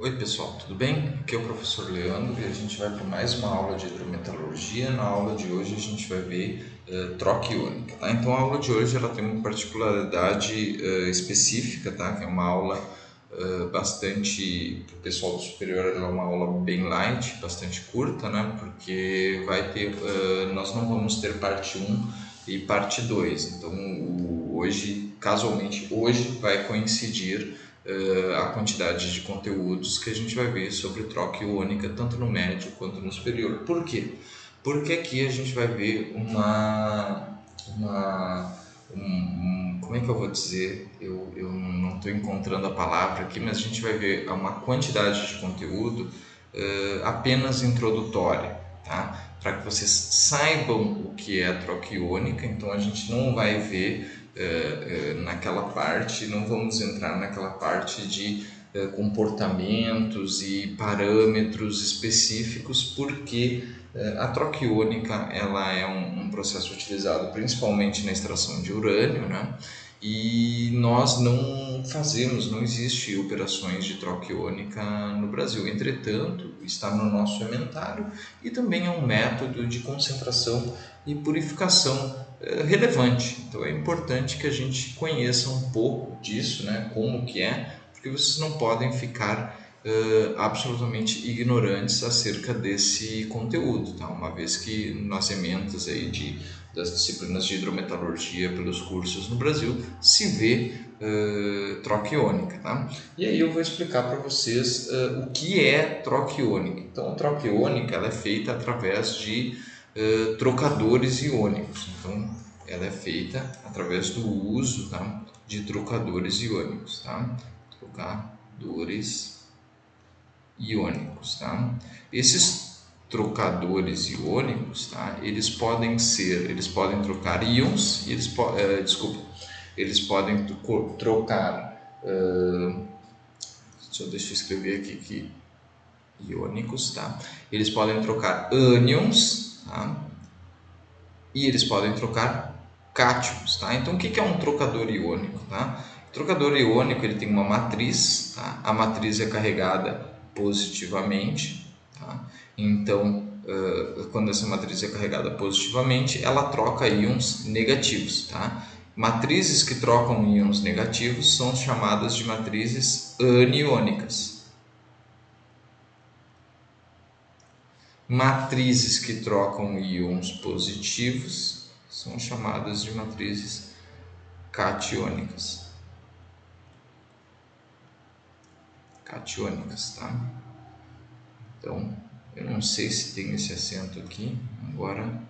Oi pessoal, tudo bem? Aqui é o professor Leandro e a gente vai para mais uma aula de hidrometalurgia. Na aula de hoje a gente vai ver troca iônica, tá? Então a aula de hoje ela tem uma particularidade específica, tá? Que é uma aula bastante, para o pessoal do superior, ela é uma aula bem light, bastante curta, né? Porque nós não vamos ter parte um e parte 2. Então hoje, casualmente, hoje vai coincidir a quantidade de conteúdos que a gente vai ver sobre troca iônica, tanto no médio quanto no superior. Por quê? Porque aqui a gente vai ver como é que eu vou dizer? Eu não estou encontrando a palavra aqui, mas a gente vai ver uma quantidade de conteúdo apenas introdutória, tá? Para que vocês saibam o que é a troca iônica. Então a gente não vai ver naquela parte, não vamos entrar naquela parte de comportamentos e parâmetros específicos, porque a troca iônica ela é um processo utilizado principalmente na extração de urânio, né? E nós não fazemos, não existe operações de troca iônica no Brasil. Entretanto, está no nosso inventário e também é um método de concentração e purificação relevante. Então é importante que a gente conheça um pouco disso, né? Como que é, porque vocês não podem ficar absolutamente ignorantes acerca desse conteúdo, tá? Uma vez que nas ementas aí das disciplinas de hidrometalurgia pelos cursos no Brasil se vê troca iônica, tá? E aí eu vou explicar para vocês o que é troca iônica. Então a troca iônica ela é feita através de trocadores iônicos. Então ela é feita através do uso, tá, de trocadores iônicos, tá? Trocadores iônicos, tá? Esses trocadores iônicos, tá? Eles podem trocar íons, eles podem trocar, deixa eu escrever aqui que iônicos, tá? Eles podem trocar ânions, tá? E eles podem trocar cátions, tá? Então o que é um trocador iônico, tá? O trocador iônico ele tem uma matriz, tá? A matriz é carregada positivamente, tá? Então quando essa matriz é carregada positivamente, ela troca íons negativos, tá? Matrizes que trocam íons negativos são chamadas de matrizes aniônicas. Matrizes que trocam íons positivos são chamadas de matrizes catiônicas. Catiônicas, tá? Então, eu não sei se tem esse acento aqui, agora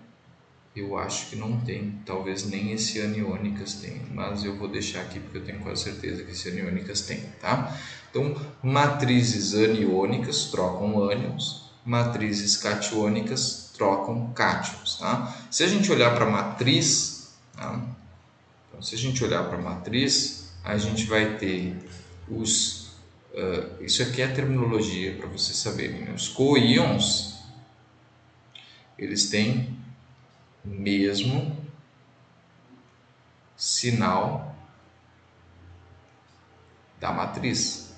eu acho que não tem, talvez nem esse aniônicas tem, mas eu vou deixar aqui porque eu tenho quase certeza que esse aniônicas tem, tá? Então, matrizes aniônicas trocam ânions, matrizes catiônicas trocam cátions, tá? Se a gente olhar para a matriz, tá? Então, se a gente olhar para a matriz, a gente vai ter isso aqui é a terminologia para vocês saberem, né? Os coíons, eles têm o mesmo sinal da matriz.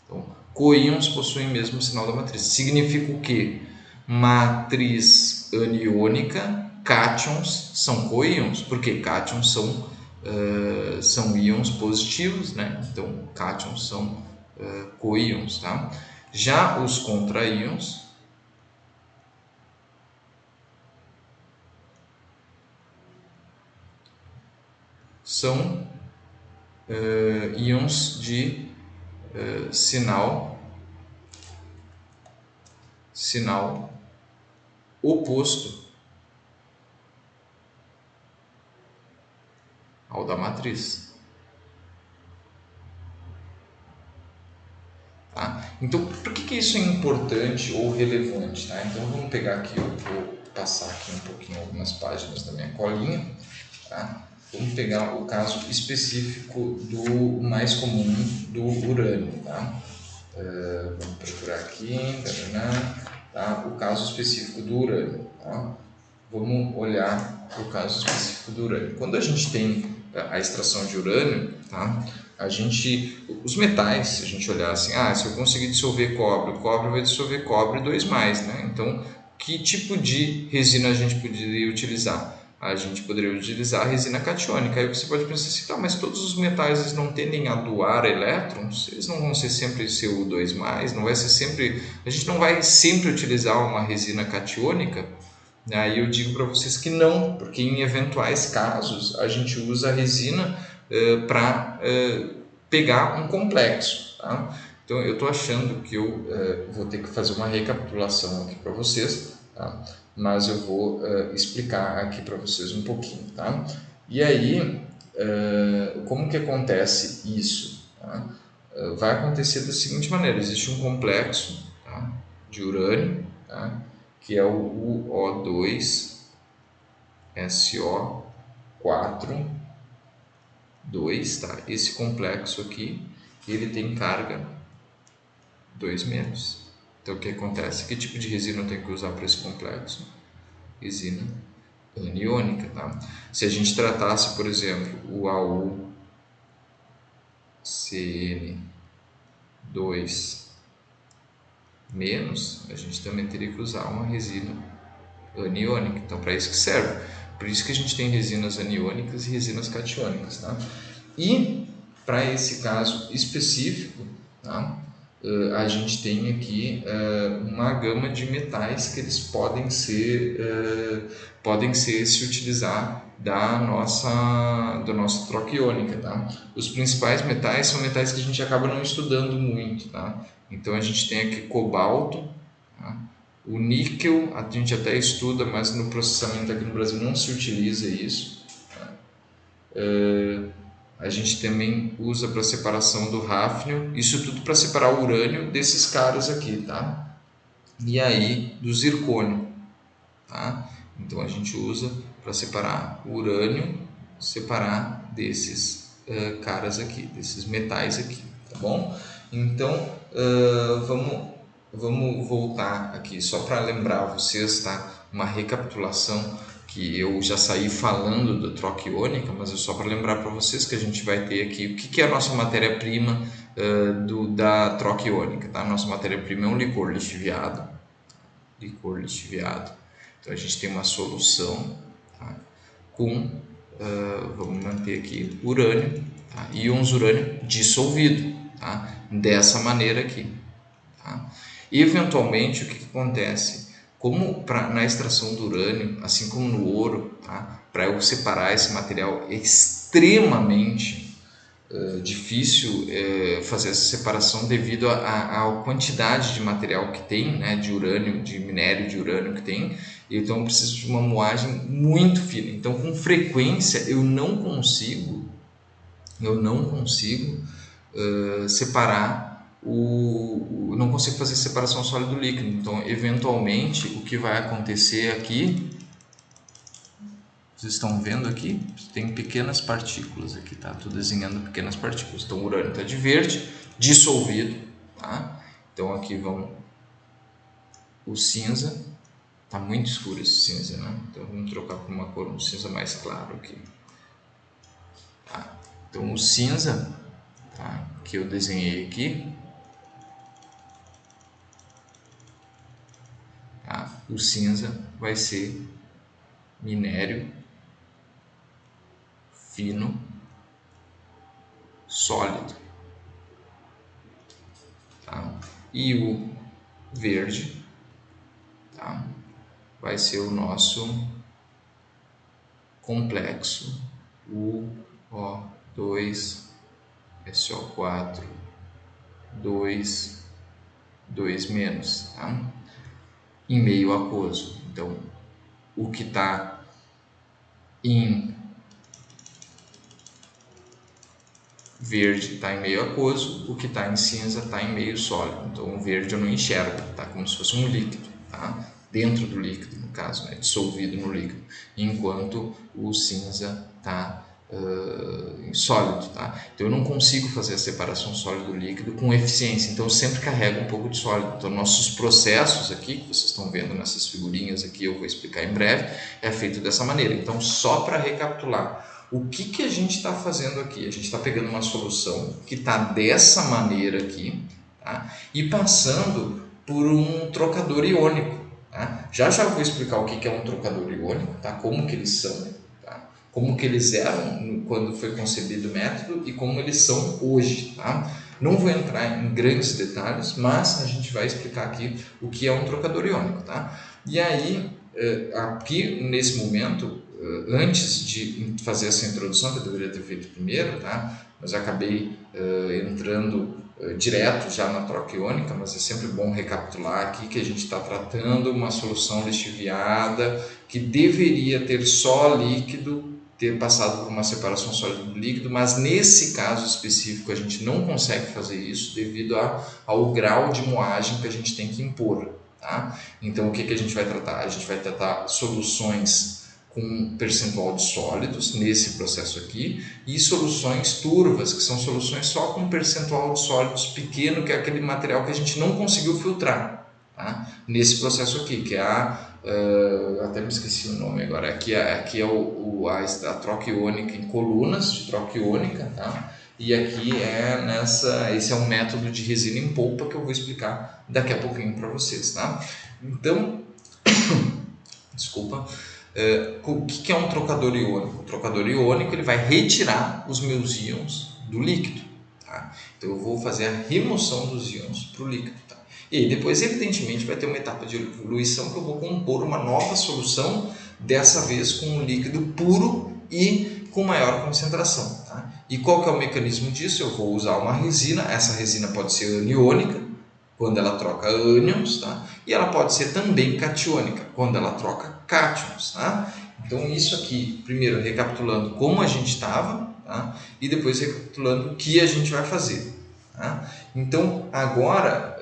Então, coíons possuem o mesmo sinal da matriz. Significa o quê? Matriz aniônica, cátions são coíons, porque cátions são íons positivos, né? Então, cátions são coíons, tá? Já os contraíons são íons de sinal oposto ao da matriz. Tá? Então, por que isso é importante ou relevante? Tá? Então, vamos pegar aqui, eu vou passar aqui um pouquinho algumas páginas da minha colinha. Tá? Vamos pegar o caso específico do mais comum do urânio. Tá? Vamos procurar aqui, tá? O caso específico do urânio. Tá? Vamos olhar o caso específico do urânio. Quando a gente tem a extração de urânio, tá? Os metais, se a gente olhar assim, se eu conseguir dissolver cobre, o cobre vai dissolver cobre 2+, né? Então, que tipo de resina a gente poderia utilizar? A gente poderia utilizar a resina catiônica. Aí você pode pensar assim, tá, mas todos os metais eles não tendem a doar elétrons, eles não vão ser sempre Cu2+, não vai ser sempre, a gente não vai sempre utilizar uma resina catiônica. Aí eu digo para vocês que não, porque em eventuais casos a gente usa a resina para pegar um complexo, tá? Então eu estou achando que eu vou ter que fazer uma recapitulação aqui para vocês, tá? Mas eu vou explicar aqui para vocês um pouquinho, tá? E aí, como que acontece isso? Tá? Vai acontecer da seguinte maneira: existe um complexo, tá, de urânio, tá, que é o UO2SO4 2, tá? Esse complexo aqui, ele tem carga 2-. Então o que acontece? Que tipo de resina eu tenho que usar para esse complexo? Resina aniônica, tá? Se a gente tratasse, por exemplo, o AuCN2-, a gente também teria que usar uma resina aniônica. Então, para isso que serve. Por isso que a gente tem resinas aniônicas e resinas catiônicas, tá? E para esse caso específico, tá, a gente tem aqui uma gama de metais que eles podem se utilizar da nossa troca iônica, tá? Os principais metais são metais que a gente acaba não estudando muito, tá? Então a gente tem aqui cobalto, tá? O níquel a gente até estuda, mas no processamento aqui no Brasil não se utiliza isso, tá? A gente também usa para separação do hafnio, isso tudo para separar o urânio desses caras aqui, tá? E aí do zircônio, tá? Então a gente usa para separar o urânio, separar desses caras aqui, desses metais aqui, tá bom? Então vamos voltar aqui só para lembrar vocês, tá? Uma recapitulação que eu já saí falando da troca iônica, mas é só para lembrar para vocês que a gente vai ter aqui o que é a nossa matéria-prima da troca iônica, tá? A nossa matéria-prima é um licor lixiviado. Então a gente tem uma solução, tá, com, vamos manter aqui, urânio, tá, íons urânio dissolvido, tá, dessa maneira aqui. Tá? Eventualmente, o que acontece? Como na extração do urânio, assim como no ouro, tá, para eu separar esse material é extremamente difícil fazer essa separação devido à quantidade de material que tem, né, de urânio, de minério de urânio que tem. Então eu preciso de uma moagem muito fina. Então com frequência eu não consigo separar não consigo fazer separação sólido líquido. Então eventualmente o que vai acontecer aqui, vocês estão vendo aqui, tem pequenas partículas aqui, tá? Estou desenhando pequenas partículas. Então o urânio está de verde, dissolvido, tá? Então aqui vão o cinza, tá muito escuro esse cinza, né? Então vamos trocar por uma cor, um cinza mais claro aqui. Tá? Então o cinza, tá, que eu desenhei aqui, tá? O cinza vai ser minério fino sólido, tá? E o verde, tá, vai ser o nosso complexo UO2SO4 2, tá? Em meio aquoso. Então o que está em verde está em meio aquoso, o que está em cinza está em meio sólido. Então o verde eu não enxergo, tá como se fosse um líquido, tá? Dentro do líquido, no caso, né? Dissolvido no líquido, enquanto o cinza está sólido, tá? Então eu não consigo fazer a separação sólido-líquido com eficiência, então eu sempre carrego um pouco de sólido. Então nossos processos aqui, que vocês estão vendo nessas figurinhas aqui, eu vou explicar em breve, é feito dessa maneira. Então só para recapitular, O que a gente está fazendo aqui? A gente está pegando uma solução que está dessa maneira aqui, tá? E passando por um trocador iônico. Tá? Já vou explicar o que é um trocador iônico, tá? Como que eles são, tá? Como que eles eram quando foi concebido o método e como eles são hoje. Tá? Não vou entrar em grandes detalhes, mas a gente vai explicar aqui o que é um trocador iônico. Tá? E aí, aqui nesse momento, antes de fazer essa introdução, que eu deveria ter feito primeiro, tá? Mas eu acabei entrando direto já na troca iônica, mas é sempre bom recapitular aqui que a gente está tratando uma solução lixiviada que deveria ter só líquido, ter passado por uma separação sólido-líquido, mas nesse caso específico a gente não consegue fazer isso devido ao grau de moagem que a gente tem que impor. Tá? Então o que a gente vai tratar? A gente vai tratar soluções com percentual de sólidos nesse processo aqui e soluções turvas, que são soluções só com percentual de sólidos pequeno, que é aquele material que a gente não conseguiu filtrar, tá? Nesse processo aqui, que é até me esqueci o nome agora, aqui é a troca iônica em colunas de troca iônica, tá? E aqui esse é um método de resina em polpa que eu vou explicar daqui a pouquinho para vocês, tá? Então, desculpa. O que é um trocador iônico? O trocador iônico ele vai retirar os meus íons do líquido. Tá? Então eu vou fazer a remoção dos íons para o líquido. Tá? E aí depois, evidentemente, vai ter uma etapa de evolução que eu vou compor uma nova solução, dessa vez com um líquido puro e com maior concentração. Tá? E qual que é o mecanismo disso? Eu vou usar uma resina, essa resina pode ser aniônica, quando ela troca ânions, tá? E ela pode ser também catiônica, quando ela troca cátions. Tá? Então, isso aqui, primeiro recapitulando como a gente estava, tá? E depois recapitulando o que a gente vai fazer. Tá? Então, agora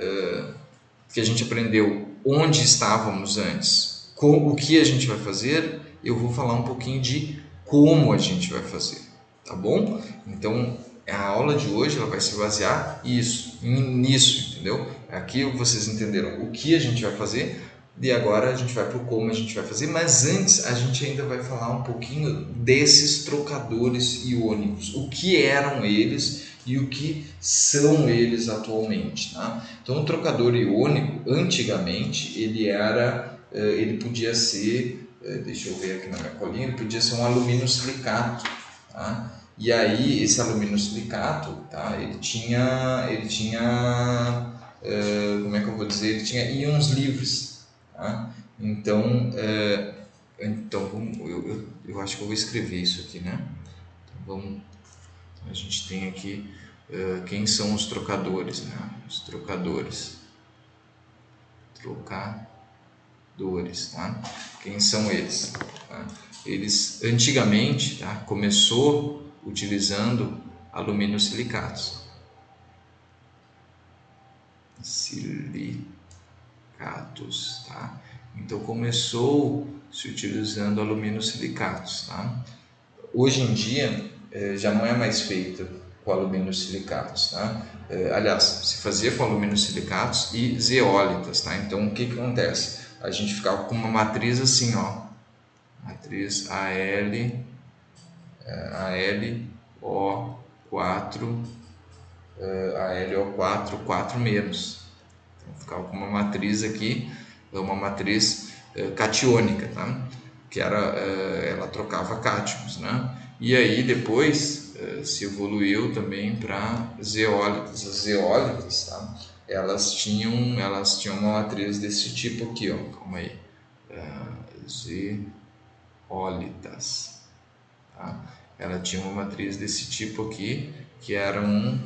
que a gente aprendeu onde estávamos antes, o que a gente vai fazer, eu vou falar um pouquinho de como a gente vai fazer. Tá bom? Então, a aula de hoje ela vai se basear nisso, entendeu? Aqui vocês entenderam o que a gente vai fazer e agora a gente vai para o como a gente vai fazer, mas antes a gente ainda vai falar um pouquinho desses trocadores iônicos, o que eram eles e o que são eles atualmente. Tá? Então, o trocador iônico, antigamente, ele podia ser, deixa eu ver aqui na minha colinha, ele podia ser um alumínio silicato. Tá? E aí esse alumínio silicato, tá? Ele tinha, como é que eu vou dizer? Ele tinha íons livres, tá? Então, eu acho que eu vou escrever isso aqui, né? Então, a gente tem aqui quem são os trocadores, né? Os trocadores, tá? Quem são eles? Tá? Eles antigamente, tá? Começou utilizando alumínio silicatos, tá? Então começou se utilizando alumínio silicatos, tá? Hoje em dia já não é mais feito com alumínio silicatos, tá? Aliás, se fazia com alumínio silicatos e zeólitas, tá? Então o que acontece? A gente ficava com uma matriz assim, ó, matriz AlO4 AlO4 4 menos. Então, ficava com uma matriz aqui, uma matriz catiônica, tá? Que ela trocava cátions, né? E aí depois se evoluiu também para zeólitas. As zeólitas, tá? Elas tinham uma matriz desse tipo aqui, ó. Calma aí. Zeólitas. Tá? Ela tinha uma matriz desse tipo aqui, que era um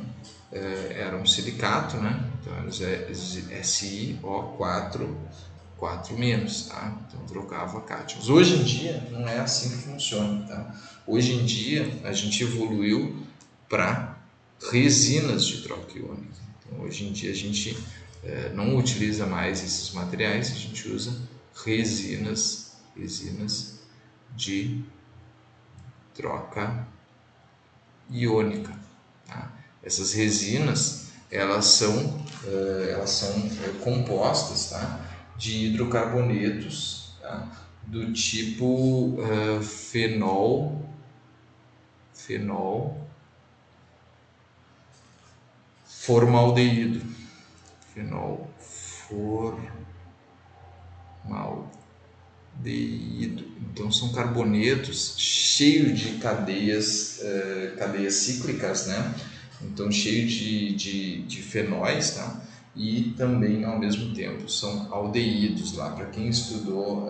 silicato, né? Então era SiO4 4 menos, tá? Então trocava cátions. Hoje em dia não é assim que funciona, tá? Hoje em dia a gente evoluiu para resinas de troca iônica. Então hoje em dia a gente não utiliza mais esses materiais, a gente usa resinas de troca iônica. Tá? Essas resinas elas são compostas, tá? De hidrocarbonetos, tá? Do tipo fenol fenol formaldeído. Fenol formaldeído. Então são carbonetos cheios de cadeias cíclicas, né? Então cheio de fenóis, tá? E também ao mesmo tempo são aldeídos lá. Para quem estudou,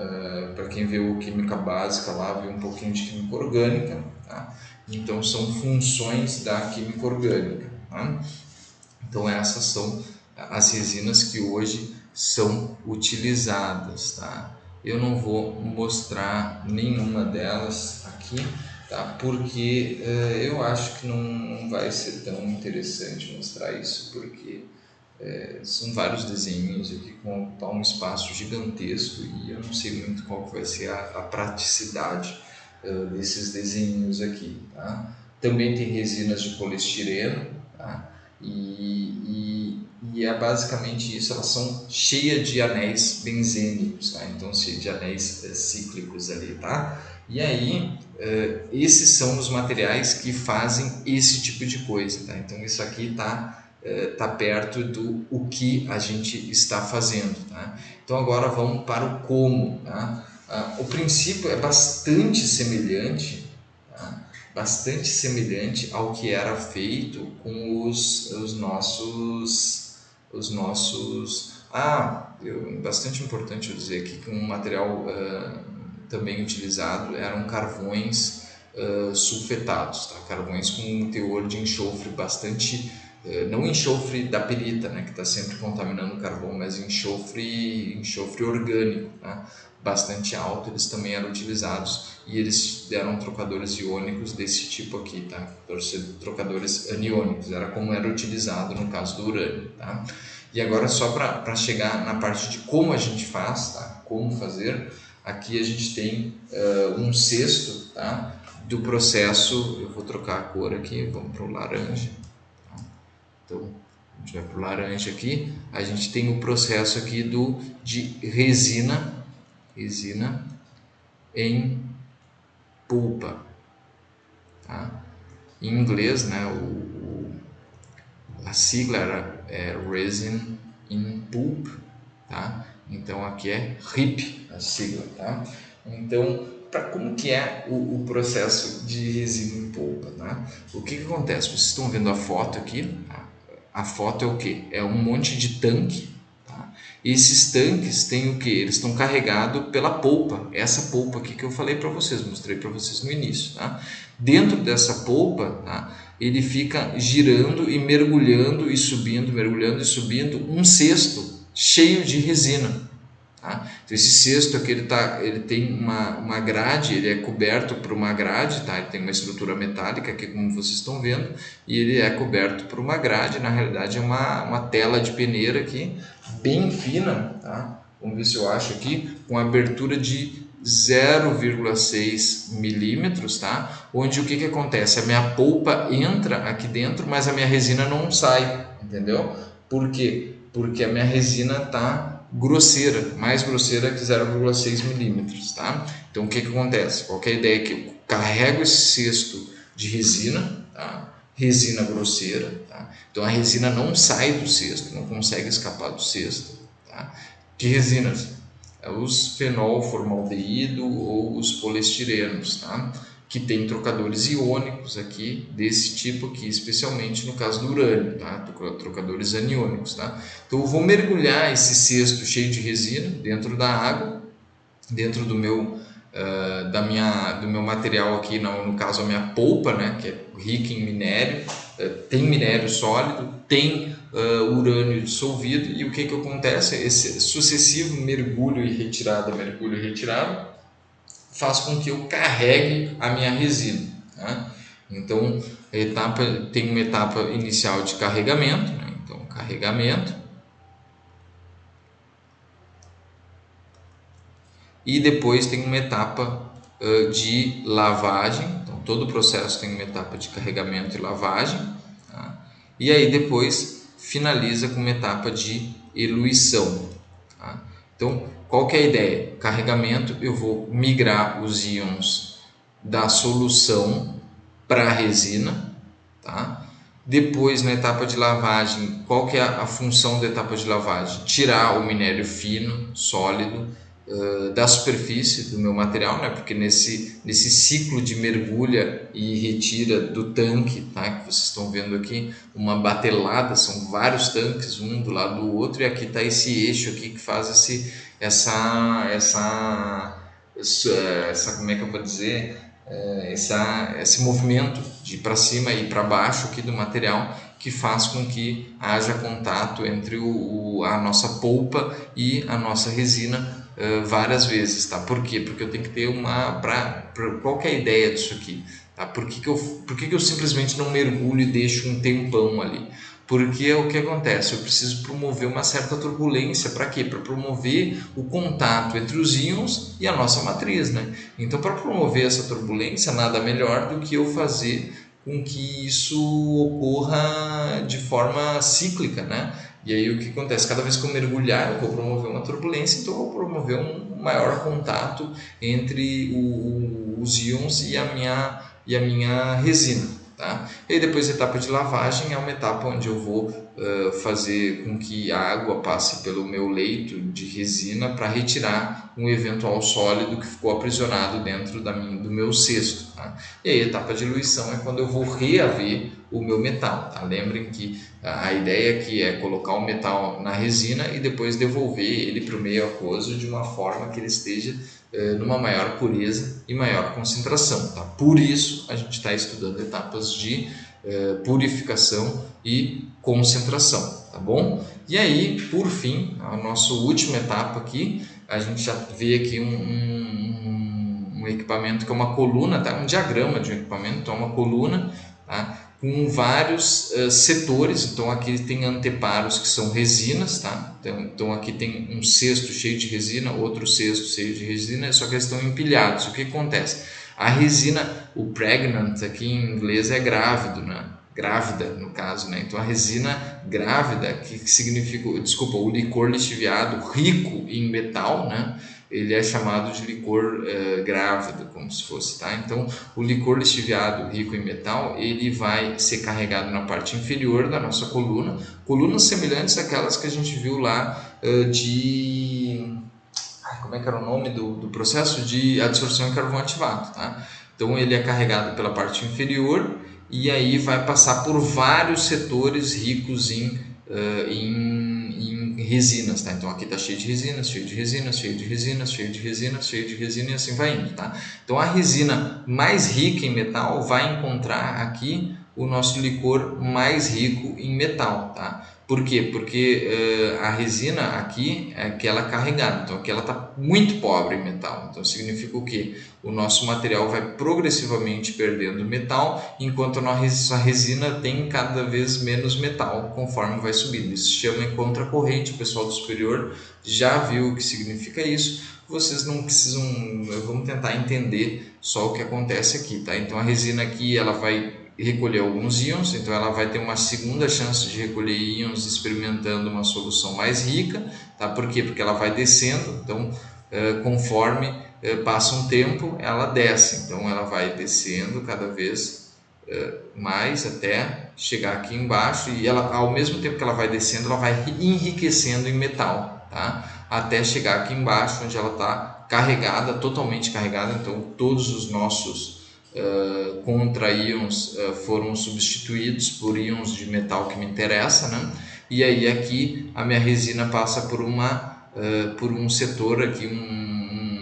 para quem viu química básica lá, viu um pouquinho de química orgânica, tá? Então são funções da química orgânica, tá? Então essas são as resinas que hoje são utilizadas, tá? Eu não vou mostrar nenhuma delas aqui, tá? Porque eu acho que não vai ser tão interessante mostrar isso, porque são vários desenhos aqui com ocupar um espaço gigantesco e eu não sei muito qual que vai ser a praticidade desses desenhos aqui, tá? Também tem resinas de poliestireno, tá? E é basicamente isso, elas são cheias de anéis benzênicos, tá? Então cheias de anéis cíclicos ali, tá? E aí, esses são os materiais que fazem esse tipo de coisa, tá? Então isso aqui tá perto do o que a gente está fazendo, tá? Então agora vamos para o como, tá? O princípio é bastante semelhante, tá? Bastante semelhante ao que era feito com os nossos bastante importante eu dizer aqui que um material também utilizado eram carvões sulfetados, tá? Carvões com um teor de enxofre bastante, não enxofre da perita, né, que está sempre contaminando o carvão, mas enxofre orgânico, né, bastante alto. Eles também eram utilizados e eles deram trocadores iônicos desse tipo aqui, tá? Trocadores aniônicos, era como era utilizado no caso do urânio, tá? E agora só para chegar na parte de como a gente faz, tá? Como fazer, aqui a gente tem um cesto, tá? Do processo. Eu vou trocar a cor aqui, vamos para o laranja, tá? Então a gente vai para o laranja aqui, a gente tem o processo aqui de resina em polpa, tá? Em inglês, né, a sigla é Resin in Pulp, tá? Então aqui é RIP a sigla, tá? Então, como que é o processo de resina em polpa, tá? O que acontece? Vocês estão vendo a foto aqui? A foto é o que? É um monte de tanque, tá? E esses tanques têm o que? Eles estão carregados pela polpa, essa polpa aqui que eu falei para vocês, mostrei para vocês no início, tá? Dentro dessa polpa, tá? Ele fica girando e mergulhando e subindo, um cesto cheio de resina, tá? Então esse cesto aqui ele tem uma grade, ele é coberto por uma grade, tá? Ele tem uma estrutura metálica aqui, como vocês estão vendo, e ele é coberto por uma grade. Na realidade é uma tela de peneira aqui, bem fina, tá? Vamos ver se eu acho aqui, com abertura de 0,6 milímetros, tá? Onde o que acontece? A minha polpa entra aqui dentro, mas a minha resina não sai, entendeu? Por quê? Porque a minha resina tá grosseira, mais grosseira que 0,6 milímetros, tá? Então o que acontece? Qual que é a ideia aqui? Eu carrego esse cesto de resina, tá? Resina grosseira, tá? Então a resina não sai do cesto, não consegue escapar do cesto, tá? Que resinas? Os fenol formaldeído ou os poliestirenos, tá? Que tem trocadores iônicos aqui, desse tipo aqui, especialmente no caso do urânio, tá? Trocadores aniônicos, tá? Então eu vou mergulhar esse cesto cheio de resina dentro da água, dentro do meu material aqui, no caso a minha polpa, né, que é rica em minério, tem minério sólido, tem urânio dissolvido, e o que acontece? Esse sucessivo mergulho e retirada faz com que eu carregue a minha resina, tá? Então tem uma etapa inicial de carregamento, né? Então carregamento, e depois tem uma etapa de lavagem. Então todo o processo tem uma etapa de carregamento e lavagem, tá? E aí depois finaliza com uma etapa de eluição, tá? Então qual que é a ideia? Carregamento, eu vou migrar os íons da solução para a resina, tá? Depois, na etapa de lavagem, qual que é a função da etapa de lavagem? Tirar o minério fino, sólido, da superfície do meu material, né? Porque nesse ciclo de mergulha e retira do tanque, tá? Que vocês estão vendo aqui, uma batelada, são vários tanques, um do lado do outro, e aqui está esse eixo aqui que faz essa, como é que eu vou dizer? Esse movimento de para cima e para baixo aqui do material, que faz com que haja contato entre a nossa polpa e a nossa resina várias vezes, tá? Por quê? Porque eu tenho que ter qual que é a ideia disso aqui, tá? Por que eu simplesmente não mergulho e deixo um tempão ali? Porque o que acontece? Eu preciso promover uma certa turbulência. Para quê? Para promover o contato entre os íons e a nossa matriz, né? Então, para promover essa turbulência, nada melhor do que eu fazer com que isso ocorra de forma cíclica, né? E aí o que acontece? Cada vez que eu mergulhar, eu vou promover uma turbulência, então eu vou promover um maior contato entre os íons e a minha resina. Tá? E aí depois a etapa de lavagem é uma etapa onde eu vou fazer com que a água passe pelo meu leito de resina para retirar um eventual sólido que ficou aprisionado dentro do meu cesto. Tá? E aí a etapa de eluição é quando eu vou reaver o meu metal. Tá? Lembrem que a ideia aqui é colocar o metal na resina e depois devolver ele para o meio aquoso de uma forma que ele esteja numa maior pureza e maior concentração. Tá? Por isso a gente está estudando etapas de purificação e concentração, tá bom? E aí, por fim, a nossa última etapa aqui, a gente já vê aqui um equipamento que é uma coluna, tá? Um diagrama de um equipamento, então é uma coluna, tá? Com vários setores. Então aqui tem anteparos que são resinas, tá? Então aqui tem um cesto cheio de resina, outro cesto cheio de resina, só que eles estão empilhados. O que acontece? A resina, o pregnant aqui em inglês é grávido, né? Grávida no caso, né? Então a resina grávida, que significa, desculpa, o licor lixiviado rico em metal, né? Ele é chamado de licor grávido, como se fosse, tá? Então, o licor lixiviado rico em metal, ele vai ser carregado na parte inferior da nossa coluna, colunas semelhantes àquelas que a gente viu lá como é que era o nome do processo de adsorção em carvão ativado, tá? Então, ele é carregado pela parte inferior e aí vai passar por vários setores ricos em resinas, tá? Então aqui está cheio de resinas, cheio de resinas, cheio de resinas, cheio de resinas, cheio de resina e assim vai indo, tá? Então a resina mais rica em metal vai encontrar aqui o nosso licor mais rico em metal, tá? Por quê? Porque a resina aqui é aquela carregada, então aqui ela está muito pobre em metal. Então significa o quê? O nosso material vai progressivamente perdendo metal, enquanto a nossa resina tem cada vez menos metal conforme vai subindo. Isso se chama contracorrente. O pessoal do superior já viu o que significa isso. Vocês não precisam, vamos tentar entender só o que acontece aqui, tá? Então a resina aqui ela vai recolher alguns íons, então ela vai ter uma segunda chance de recolher íons experimentando uma solução mais rica, tá? Por quê? Porque ela vai descendo, então conforme passa um tempo, ela desce, então ela vai descendo cada vez mais até chegar aqui embaixo e ela, ao mesmo tempo que ela vai descendo, ela vai enriquecendo em metal, tá? Até chegar aqui embaixo, onde ela está carregada, totalmente carregada, então todos os nossos contra-íons foram substituídos por íons de metal que me interessa, né? E aí aqui a minha resina passa por um setor aqui,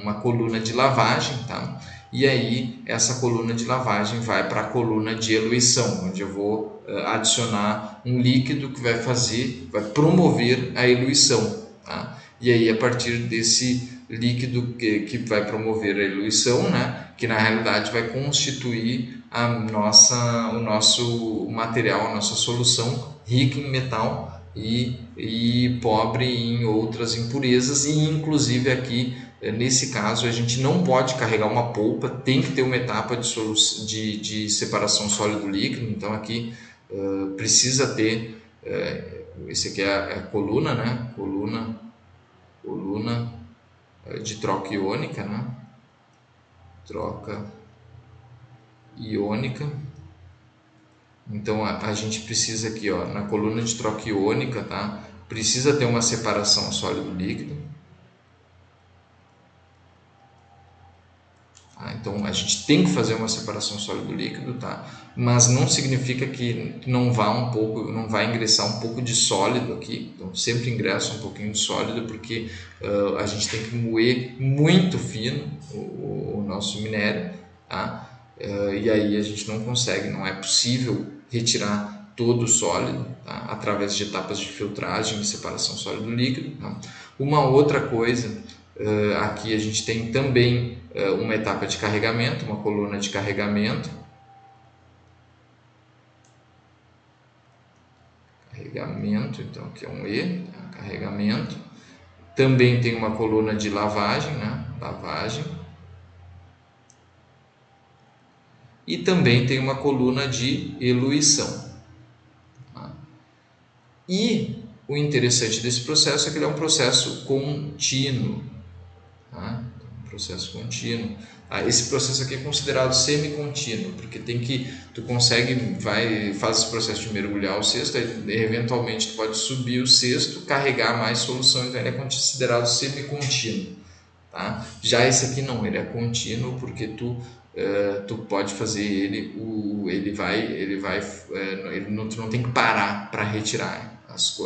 uma coluna de lavagem, tá? E aí essa coluna de lavagem vai para a coluna de eluição, onde eu vou adicionar um líquido que vai promover a eluição, tá? E aí a partir desse líquido que vai promover a eluição, né, que na realidade vai constituir o nosso material, a nossa solução rica em metal e pobre em outras impurezas, e inclusive aqui nesse caso a gente não pode carregar uma polpa, tem que ter uma etapa de separação sólido-líquido. Então aqui precisa ter, esse aqui é a coluna, né? Coluna de troca iônica, né? Troca iônica. Então a gente precisa aqui, ó, na coluna de troca iônica, tá? Precisa ter uma separação sólido-líquido. Tá? Então a gente tem que fazer uma separação sólido-líquido, tá? Mas não significa que não vá um pouco, não vai ingressar um pouco de sólido aqui. Então sempre ingressa um pouquinho de sólido porque a gente tem que moer muito fino o nosso minério, tá? E aí a gente não consegue, não é possível retirar todo o sólido, tá? Através de etapas de filtragem e separação sólido-líquido. Tá? Uma outra coisa, aqui a gente tem também uma etapa de carregamento, uma coluna de carregamento. Carregamento, então aqui é um E, tá? Carregamento. Também tem uma coluna de lavagem, né? Lavagem. E também tem uma coluna de eluição. Tá? E o interessante desse processo é que ele é um processo contínuo. Tá? Um processo contínuo. Esse processo aqui é considerado semi-contínuo, porque tu consegue, faz esse processo de mergulhar o cesto, aí, eventualmente tu pode subir o cesto, carregar mais solução, então ele é considerado semi-contínuo. Tá? Já esse aqui não, ele é contínuo porque tu pode fazer ele, tu não tem que parar para retirar as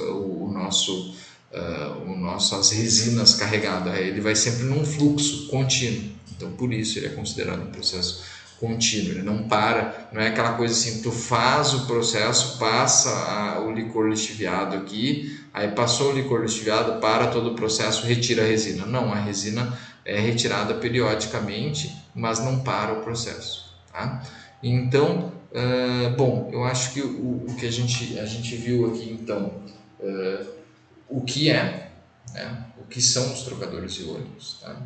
resinas carregadas, ele vai sempre num fluxo contínuo, então por isso ele é considerado um processo contínuo, ele não para, não é aquela coisa assim, tu faz o processo, passa o licor lixiviado aqui, aí passou o licor lixiviado, para todo o processo, retira a resina. Não, a resina é retirada periodicamente, mas não para o processo. Tá? Então, bom, eu acho que o que a gente viu aqui, então, o que é, né, o que são os trocadores iônicos, tá?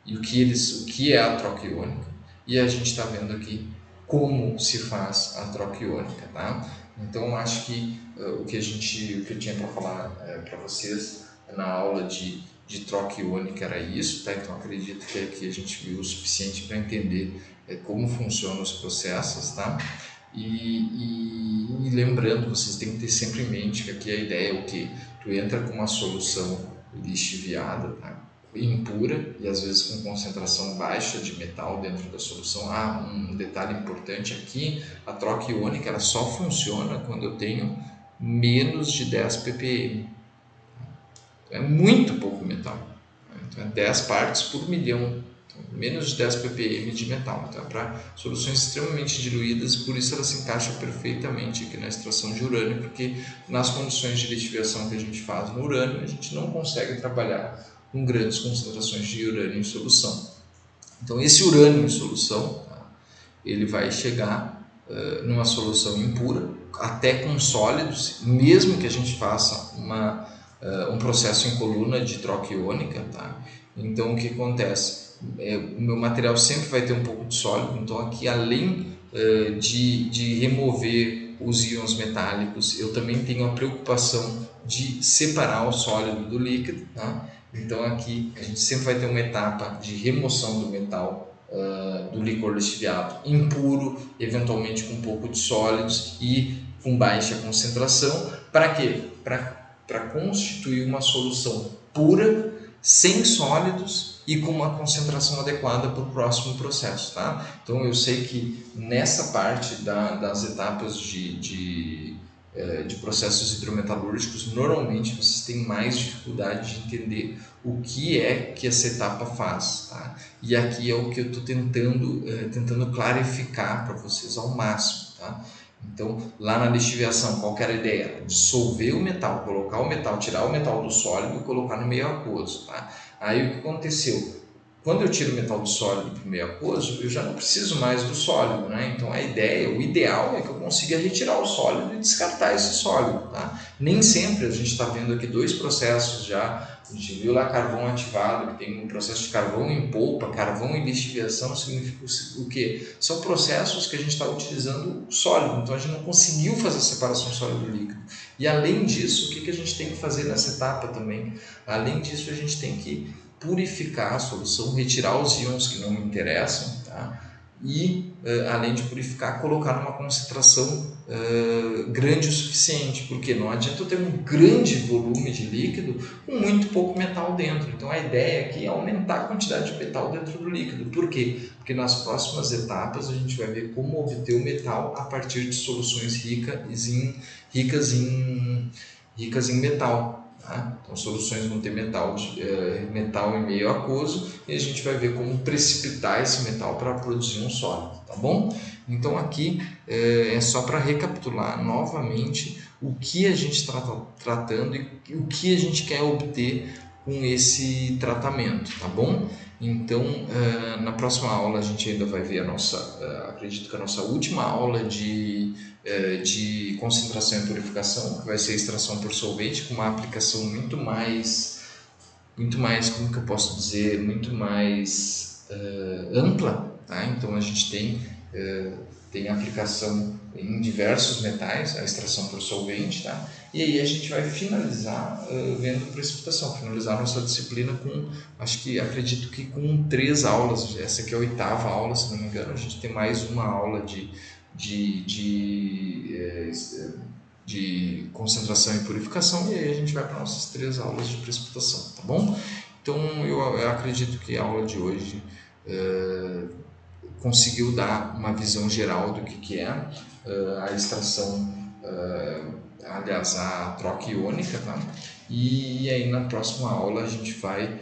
E o que é a troca iônica, e a gente está vendo aqui como se faz a troca iônica, tá? Então acho que o que eu tinha para falar para vocês na aula de troca iônica era isso, tá? Então acredito que aqui a gente viu o suficiente para entender como funcionam os processos, tá? E lembrando, vocês têm que ter sempre em mente que aqui a ideia é o que? Tu entra com uma solução lixiviada, tá? Impura e às vezes com concentração baixa de metal dentro da solução. Um detalhe importante aqui, a troca iônica ela só funciona quando eu tenho menos de 10 ppm. Então, é muito pouco metal. Então, é 10 partes por milhão. Então, menos de 10 ppm de metal. Então, é para soluções extremamente diluídas, por isso ela se encaixa perfeitamente aqui na extração de urânio, porque nas condições de lixiviação que a gente faz no urânio, a gente não consegue trabalhar com grandes concentrações de urânio em solução. Então, esse urânio em solução, tá, ele vai chegar numa solução impura, até com sólidos, mesmo que a gente faça um processo em coluna de troca iônica. Tá? Então, o que acontece? O meu material sempre vai ter um pouco de sólido, então aqui além de remover os íons metálicos, eu também tenho a preocupação de separar o sólido do líquido. Tá? Então aqui a gente sempre vai ter uma etapa de remoção do metal do licor lixiviado impuro, eventualmente com um pouco de sólidos e com baixa concentração. Para quê? Para constituir uma solução pura, sem sólidos e com uma concentração adequada para o próximo processo. Tá? Então eu sei que nessa parte das etapas de processos hidrometalúrgicos, normalmente vocês têm mais dificuldade de entender o que é que essa etapa faz. Tá? E aqui é o que eu estou tentando clarificar para vocês ao máximo. Tá? Então, lá na lixiviação, qual que era a ideia? Dissolver o metal, colocar o metal, tirar o metal do sólido e colocar no meio aquoso. Tá? Aí o que aconteceu? Quando eu tiro o metal do sólido para o meio aquoso, eu já não preciso mais do sólido, né? Então a ideia, o ideal é que eu consiga retirar o sólido e descartar esse sólido. Tá? Nem sempre a gente está vendo aqui dois processos já. A gente viu lá carvão ativado, que tem um processo de carvão em polpa, carvão em lixiviação, significa o quê? São processos que a gente está utilizando sólido, então a gente não conseguiu fazer a separação sólido-líquido. E além disso, o que a gente tem que fazer nessa etapa também? Além disso, a gente tem que purificar a solução, retirar os íons que não me interessam, tá? e, além de purificar, colocar numa concentração grande o suficiente, porque não adianta eu ter um grande volume de líquido com muito pouco metal dentro. Então a ideia aqui é aumentar a quantidade de metal dentro do líquido. Por quê? Porque nas próximas etapas a gente vai ver como obter o metal a partir de soluções ricas em, ricas em metal. Tá? Então, soluções vão ter metal em meio aquoso e a gente vai ver como precipitar esse metal para produzir um sólido, tá bom? Então, aqui é só para recapitular novamente o que a gente está tratando e o que a gente quer obter com esse tratamento, tá bom? Então, na próxima aula a gente ainda vai ver acredito que a nossa última aula de concentração e purificação, que vai ser extração por solvente, com uma aplicação como que eu posso dizer, muito mais ampla, tá? Então a gente tem aplicação em diversos metais, a extração por solvente, tá? E aí a gente vai finalizar vendo precipitação, finalizar a nossa disciplina acredito que com 3 aulas, essa aqui é a 8ª aula, se não me engano, a gente tem mais uma aula de, de, eh, de concentração e purificação, e aí a gente vai para nossas 3 aulas de precipitação, tá bom? Então eu acredito que a aula de hoje conseguiu dar uma visão geral do que é a extração, aliás, a troca iônica, tá? E aí na próxima aula a gente vai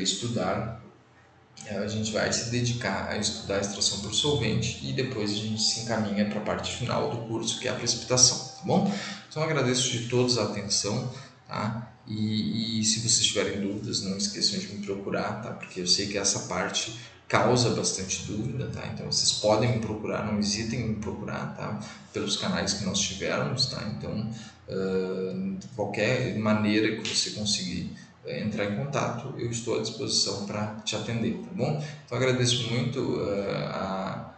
estudar, a gente vai se dedicar a estudar a extração por solvente e depois a gente se encaminha para a parte final do curso, que é a precipitação, tá bom? Então agradeço de todos a atenção, tá? E se vocês tiverem dúvidas, não esqueçam de me procurar, tá? Porque eu sei que essa parte causa bastante dúvida, tá? Então vocês podem me procurar, não hesitem em me procurar, tá? Pelos canais que nós tivermos, tá? Então, de qualquer maneira que você conseguir entrar em contato, eu estou à disposição para te atender, tá bom? Então agradeço muito a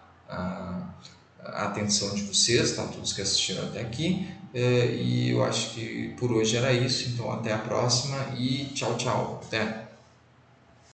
atenção de vocês, tá? Todos que assistiram até aqui, e eu acho que por hoje era isso, então até a próxima e tchau, tchau, até!